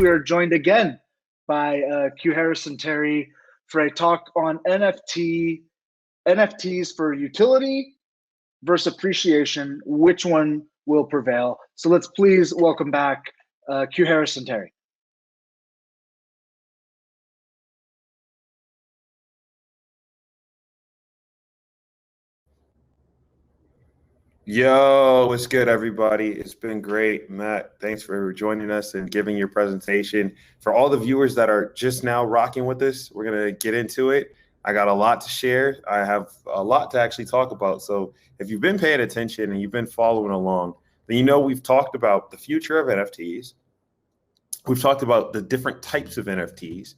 we are joined again by QuHarrison Terry for a talk on NFTs for utility versus appreciation. Which one will prevail? So let's please welcome back QuHarrison Terry. Yo, what's good, everybody? It's been great, Matt. Thanks for joining us and giving your presentation. For all the viewers that are just now rocking with us, we're going to get into it. I got a lot to share. I have a lot to actually talk about. So if you've been paying attention and you've been following along, then you know we've talked about the future of NFTs. We've talked about the different types of NFTs.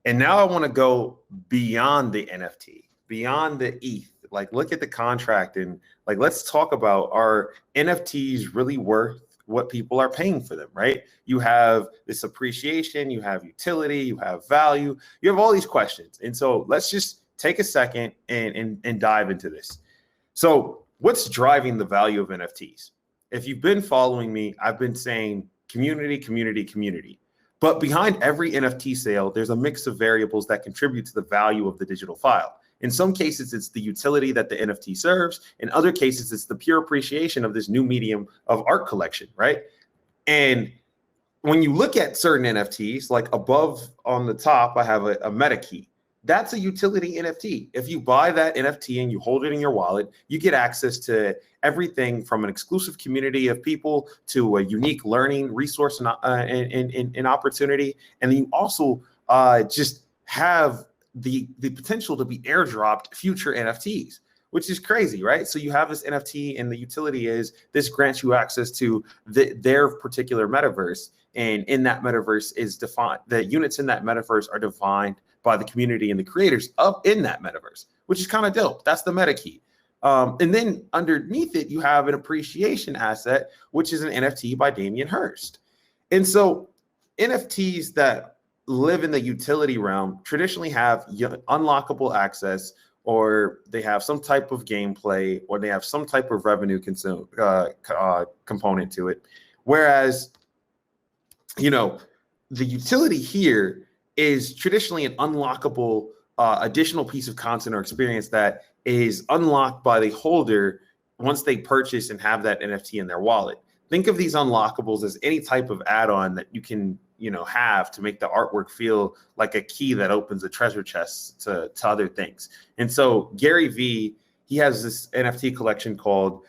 And now I want to go beyond the NFT, beyond the ETH. Like, look at the contract and let's talk about, are NFTs really worth what people are paying for them, right? You have this appreciation, you have utility, you have value, you have all these questions. And so let's just take a second and dive into this. So what's driving the value of NFTs? If you've been following me, I've been saying community, community, community. But behind every NFT sale, there's a mix of variables that contribute to the value of the digital file. In some cases, it's the utility that the NFT serves. In other cases, it's the pure appreciation of this new medium of art collection, right? And when you look at certain NFTs, like above on the top, I have a meta key. That's a utility NFT. If you buy that NFT and you hold it in your wallet, you get access to everything from an exclusive community of people to a unique learning resource and opportunity. And then you also just have the potential to be airdropped future NFTs, which is crazy, right? So you have this NFT and the utility is this grants you access to their particular metaverse. And in that metaverse is defined, the units in that metaverse are defined by the community and the creators in that metaverse, which is kind of dope. That's the meta key. And then underneath it, you have an appreciation asset, which is an NFT by Damien Hirst. And so NFTs that live in the utility realm traditionally have unlockable access, or they have some type of gameplay, or they have some type of revenue component to it. Whereas, you know, the utility here is traditionally an unlockable additional piece of content or experience that is unlocked by the holder once they purchase and have that NFT in their wallet. Think of these unlockables as any type of add-on that you can, have to make the artwork feel like a key that opens a treasure chest to other things. And so Gary Vee, he has this NFT collection called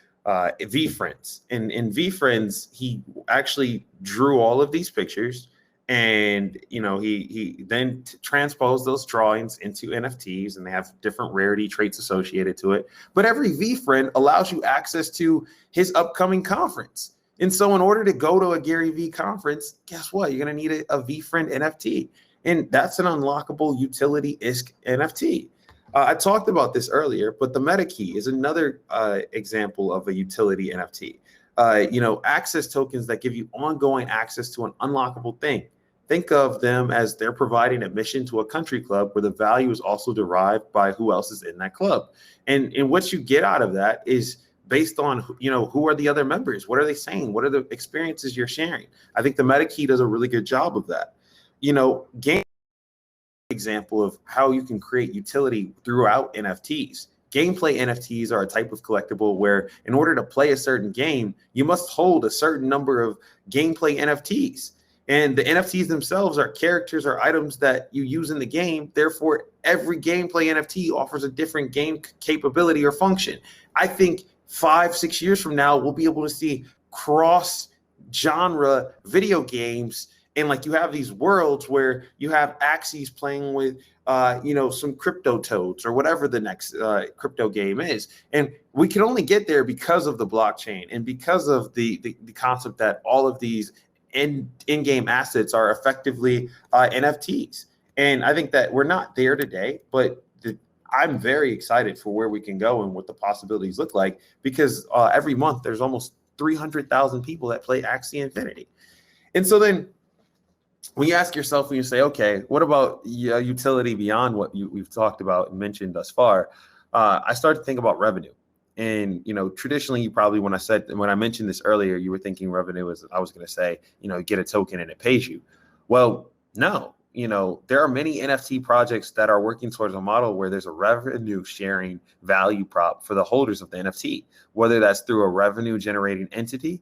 V Friends. And in V Friends, he actually drew all of these pictures, and he then transposed those drawings into NFTs, and they have different rarity traits associated to it. But every V Friend allows you access to his upcoming conference. And so in order to go to a Gary Vee conference, guess what? You're going to need a V Friend NFT. And that's an unlockable utility-esque NFT. I talked about this earlier, but the meta key is another example of a utility NFT. Access tokens that give you ongoing access to an unlockable thing. Think of them as they're providing admission to a country club where the value is also derived by who else is in that club. And what you get out of that is based on, who are the other members? What are they saying? What are the experiences you're sharing? I think the meta key does a really good job of that. Game example of how you can create utility throughout NFTs. Gameplay NFTs are a type of collectible where in order to play a certain game, you must hold a certain number of gameplay NFTs. And the NFTs themselves are characters or items that you use in the game. Therefore, every gameplay NFT offers a different game capability or function. I think 5-6 years from now, we'll be able to see cross-genre video games. And you have these worlds where you have Axes playing with, some crypto toads or whatever the next crypto game is. And we can only get there because of the blockchain and because of the concept that all of these in-game assets are effectively NFTs. And I think that we're not there today, but I'm very excited for where we can go and what the possibilities look like, because every month there's almost 300,000 people that play Axie Infinity. And so then when you ask yourself, when you say, okay, what about utility beyond what we've talked about and mentioned thus far, I started to think about revenue. And, traditionally, you probably, when I mentioned this earlier, you were thinking revenue is, I was going to say, get a token and it pays you. Well, no, there are many NFT projects that are working towards a model where there's a revenue sharing value prop for the holders of the NFT, whether that's through a revenue generating entity,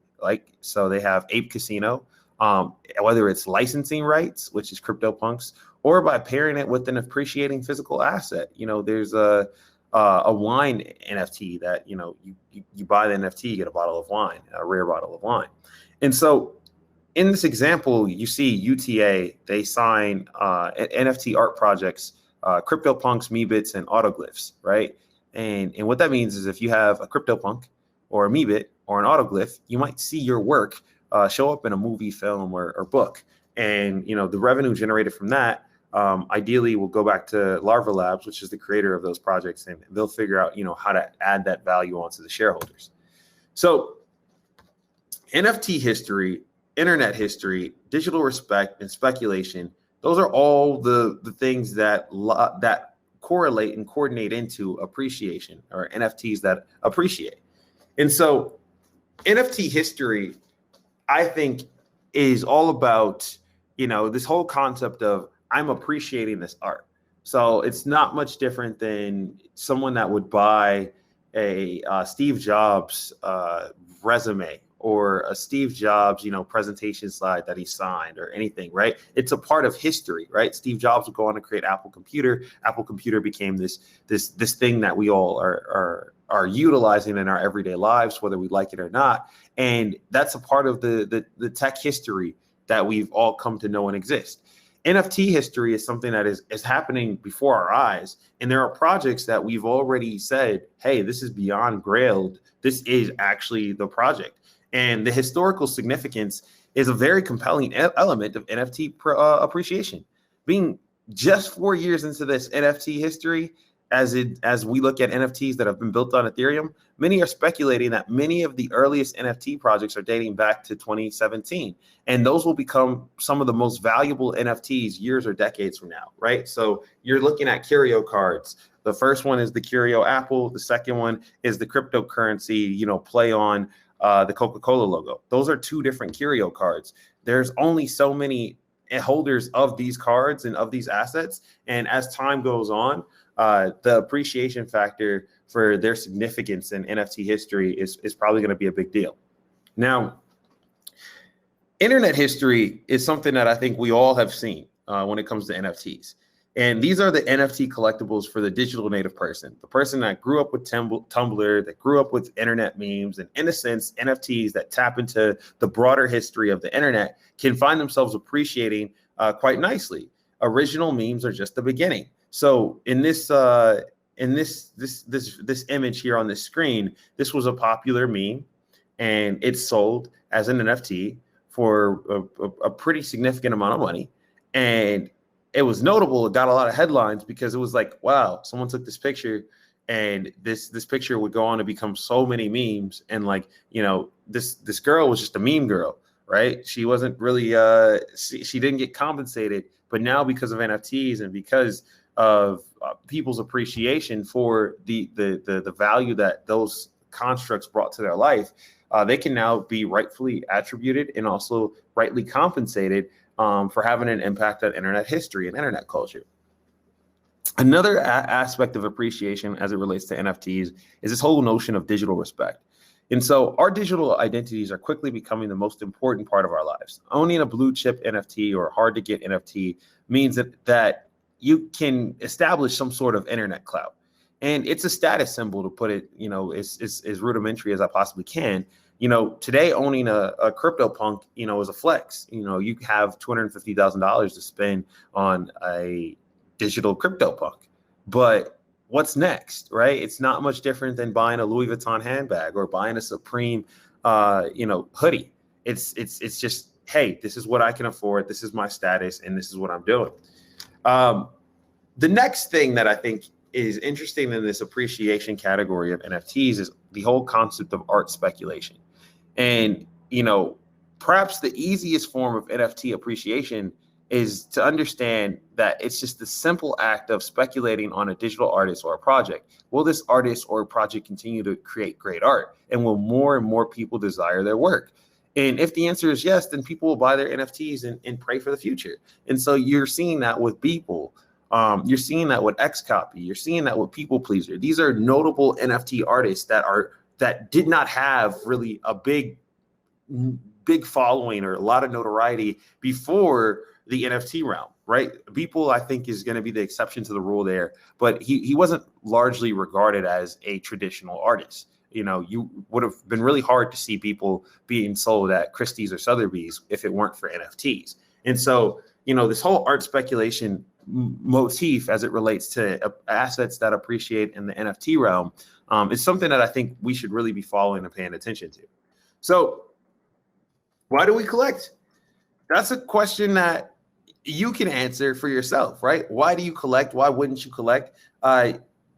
so they have Ape Casino, whether it's licensing rights, which is CryptoPunks, or by pairing it with an appreciating physical asset. There's a wine NFT that, you buy the NFT, you get a bottle of wine, a rare bottle of wine. And so in this example, you see UTA, they sign NFT art projects, CryptoPunks, Meebits, and Autoglyphs, right? And what that means is if you have a CryptoPunk or a Meebit or an Autoglyph, you might see your work show up in a movie, film, or book. And, the revenue generated from that ideally will go back to Larva Labs, which is the creator of those projects, and they'll figure out, how to add that value onto the shareholders. So NFT history, internet history, digital respect, and speculation, those are all the things that correlate and coordinate into appreciation, or NFTs that appreciate. And so NFT history, I think, is all about, this whole concept of I'm appreciating this art. So it's not much different than someone that would buy a Steve Jobs resume or a Steve Jobs, presentation slide that he signed or anything, right? It's a part of history, right? Steve Jobs would go on to create Apple Computer. Apple Computer became this thing that we all are utilizing in our everyday lives, whether we like it or not. And that's a part of the tech history that we've all come to know and exist. NFT history is something that is happening before our eyes. And there are projects that we've already said, hey, this is beyond Grailed. This is actually the project. And the historical significance is a very compelling element of NFT appreciation. Being just 4 years into this NFT history, as we look at NFTs that have been built on Ethereum, many are speculating that many of the earliest NFT projects are dating back to 2017. And those will become some of the most valuable NFTs years or decades from now, right? So you're looking at curio cards. The first one is the curio apple. The second one is the cryptocurrency, play on the Coca-Cola logo. Those are two different curio cards. There's only so many holders of these cards and of these assets. And as time goes on, the appreciation factor for their significance in NFT history is probably going to be a big deal. Now, internet history is something that I think we all have seen when it comes to NFTs. And these are the NFT collectibles for the digital native person, the person that grew up with Tumblr, that grew up with internet memes, and in a sense, NFTs that tap into the broader history of the internet can find themselves appreciating quite nicely. Original memes are just the beginning. So in this image here on this screen, this was a popular meme, and it sold as an NFT for a pretty significant amount of money. And it was notable. It got a lot of headlines because it was like, wow, someone took this picture, and this picture would go on to become so many memes. And this girl was just a meme girl, right? She wasn't really she didn't get compensated, but now because of NFTs and because of people's appreciation for the value that those constructs brought to their life, they can now be rightfully attributed and also rightly compensated for having an impact on internet history and internet culture. Another aspect of appreciation as it relates to NFTs is this whole notion of digital respect. And so our digital identities are quickly becoming the most important part of our lives. Owning a blue chip NFT or hard to get NFT means that you can establish some sort of internet clout. And it's a status symbol, to put it, as rudimentary as I possibly can. Today owning a CryptoPunk, is a flex. You have $250,000 to spend on a digital CryptoPunk. But what's next, right? It's not much different than buying a Louis Vuitton handbag or buying a Supreme, hoodie. It's just, hey, this is what I can afford. This is my status, and this is what I'm doing. The next thing that I think is interesting in this appreciation category of NFTs is the whole concept of art speculation. And, perhaps the easiest form of NFT appreciation is to understand that it's just the simple act of speculating on a digital artist or a project. Will this artist or project continue to create great art? And will more and more people desire their work? And if the answer is yes, then people will buy their NFTs and pray for the future. And so you're seeing that with Beeple. You're seeing that with Xcopy. You're seeing that with People Pleaser. These are notable NFT artists that did not have really a big following or a lot of notoriety before the NFT realm, right? Beeple, I think, is going to be the exception to the rule there, but he wasn't largely regarded as a traditional artist. You would have been really hard to see people being sold at Christie's or Sotheby's if it weren't for NFTs. And so, this whole art speculation motif as it relates to assets that appreciate in the NFT realm is something that I think we should really be following and paying attention to. So why do we collect? That's a question that you can answer for yourself, right? Why do you collect? Why wouldn't you collect?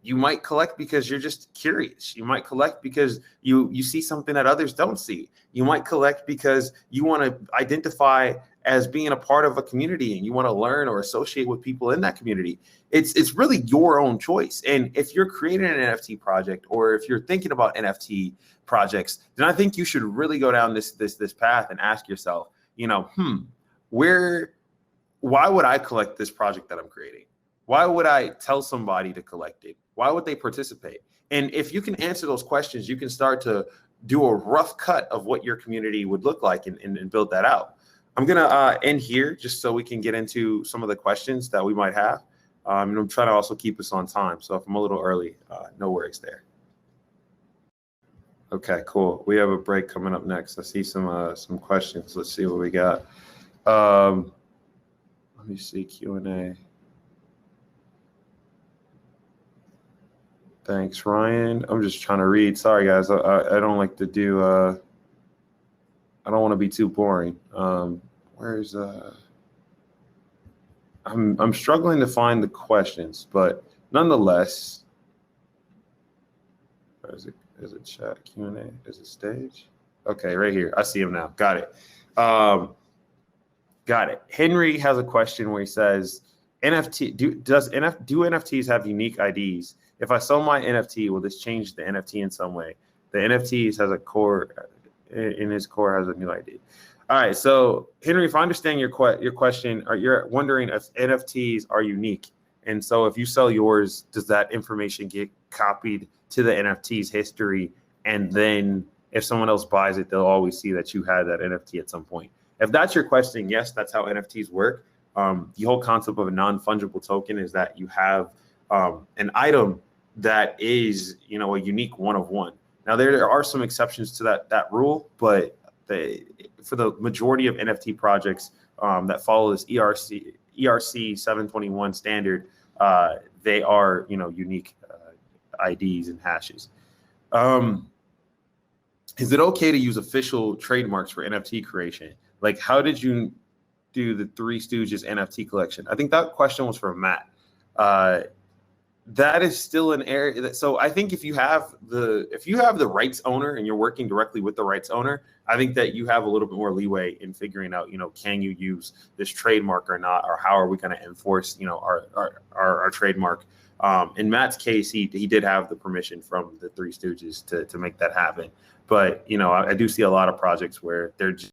You might collect because you're just curious. You might collect because you see something that others don't see. You might collect because you want to identify as being a part of a community and you want to learn or associate with people in that community. It's really your own choice. And if you're creating an NFT project or if you're thinking about NFT projects, then I think you should really go down this path and ask yourself, why would I collect this project that I'm creating? Why would I tell somebody to collect it? Why would they participate? And if you can answer those questions, you can start to do a rough cut of what your community would look like and build that out. I'm going to end here just so we can get into some of the questions that we might have. And I'm trying to also keep us on time. So if I'm a little early, no worries there. Okay, cool. We have a break coming up next. I see some questions. Let's see what we got. Let me see Q&A. Thanks, Ryan. I'm just trying to read. Sorry, guys. I don't like to do. I don't want to be too boring. Where's I'm struggling to find the questions, but nonetheless, where is it? Is it chat Q&A? Is it stage? Okay, right here. I see him now. Got it. Got it. Henry has a question where he says, do NFTs have unique IDs? If I sell my NFT, will this change the NFT in some way? The NFTs has a core, in his core has a new ID. All right, so Henry, if I understand your question, you're wondering if NFTs are unique. And so if you sell yours, does that information get copied to the NFT's history? And then if someone else buys it, they'll always see that you had that NFT at some point. If that's your question, yes, that's how NFTs work. The whole concept of a non-fungible token is that you have an item that is, a unique one of one. Now, there are some exceptions to that rule, but for the majority of NFT projects that follow this ERC 721 standard, they are, unique IDs and hashes. Is it okay to use official trademarks for NFT creation? Like, how did you do the Three Stooges NFT collection? I think that question was from Matt. That is still an area. So I think if you have the rights owner and you're working directly with the rights owner, I think that you have a little bit more leeway in figuring out, can you use this trademark or not, or how are we going to enforce, our trademark. In Matt's case, he did have the permission from the Three Stooges to make that happen. But I do see a lot of projects where they're just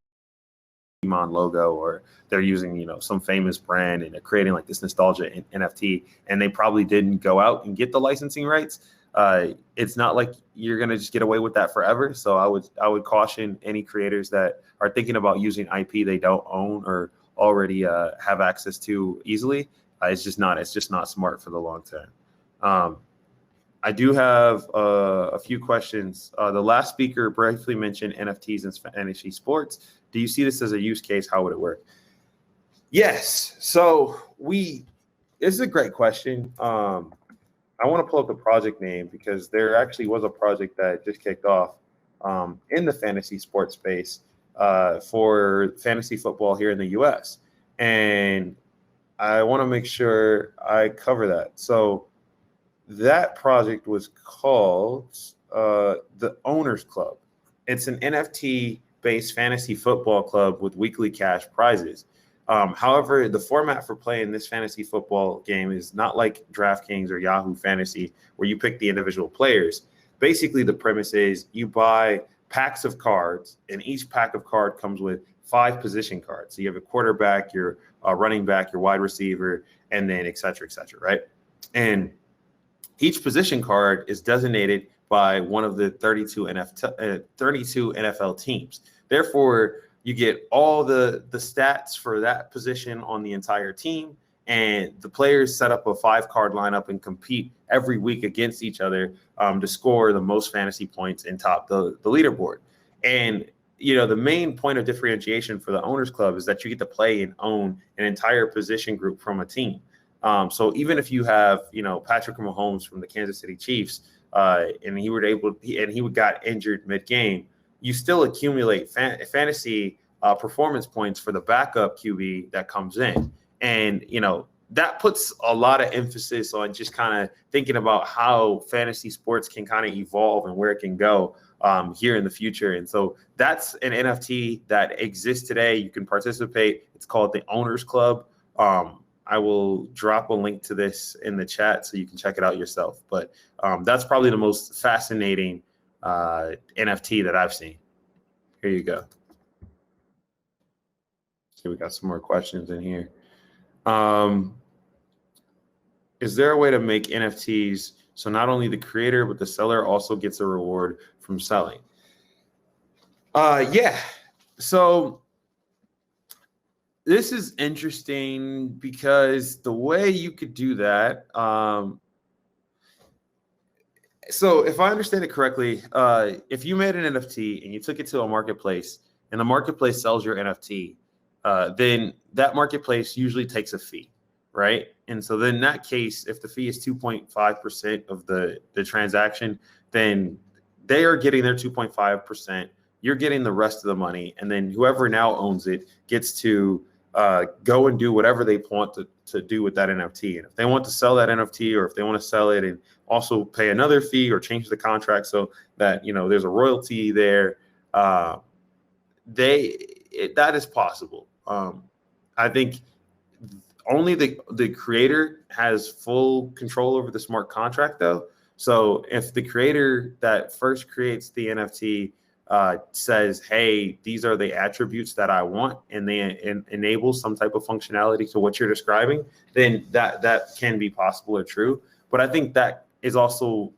logo, or they're using some famous brand and they're creating like this nostalgia NFT, and they probably didn't go out and get the licensing rights. It's not like you're gonna just get away with that forever. So I would caution any creators that are thinking about using IP they don't own or already have access to easily. It's just not smart for the long term. I do have a few questions. The last speaker briefly mentioned NFTs and fantasy sports. Do you see this as a use case? How would it work? Yes. So this is a great question. I want to pull up the project name because there actually was a project that just kicked off in the fantasy sports space for fantasy football here in the US. And I want to make sure I cover that. So that project was called the Owners Club. It's an NFT-based fantasy football club with weekly cash prizes. However, the format for playing this fantasy football game is not like DraftKings or Yahoo Fantasy, where you pick the individual players. Basically, the premise is you buy packs of cards, and each pack of card comes with 5 position cards. So you have a quarterback, your running back, your wide receiver, and then et cetera, right? And each position card is designated by one of the 32 NFL teams. Therefore, you get all the stats for that position on the entire team, and the players set up a 5-card lineup and compete every week against each other to score the most fantasy points and top the leaderboard. And the main point of differentiation for the Owners Club is that you get to play and own an entire position group from a team. So even if you have, Patrick Mahomes from the Kansas City Chiefs, and he got injured mid-game, you still accumulate fantasy performance points for the backup QB that comes in. And, that puts a lot of emphasis on just kind of thinking about how fantasy sports can kind of evolve and where it can go here in the future. And so that's an NFT that exists today. You can participate. It's called the Owners Club. I will drop a link to this in the chat so you can check it out yourself. But that's probably the most fascinating NFT that I've seen. Here you go. See, we got some more questions in here. Is there a way to make NFTs so not only the creator but the seller also gets a reward from selling? Yeah. So this is interesting because the way you could do that. So if I understand it correctly, if you made an NFT and you took it to a marketplace and the marketplace sells your NFT, then that marketplace usually takes a fee, right? And so then in that case, if the fee is 2.5% of the transaction, then they are getting their 2.5%. You're getting the rest of the money. And then whoever now owns it gets to go and do whatever they want to do with that NFT. And if they want to sell that NFT, or if they want to sell it and also pay another fee or change the contract so that, there's a royalty there, that is possible. I think only the creator has full control over the smart contract, though. So if the creator that first creates the NFT says, hey, these are the attributes that I want, and they enable some type of functionality to what you're describing, then that can be possible or true. But I think that is also,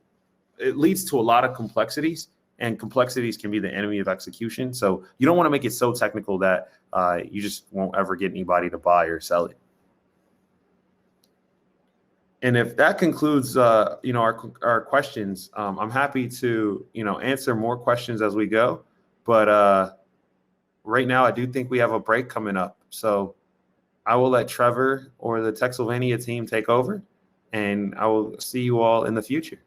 it leads to a lot of complexities, and complexities can be the enemy of execution. So you don't want to make it so technical that you just won't ever get anybody to buy or sell it. And if that concludes, our questions, I'm happy to, answer more questions as we go. But right now, I do think we have a break coming up. So I will let Trevor or the Texylvania team take over, and I will see you all in the future.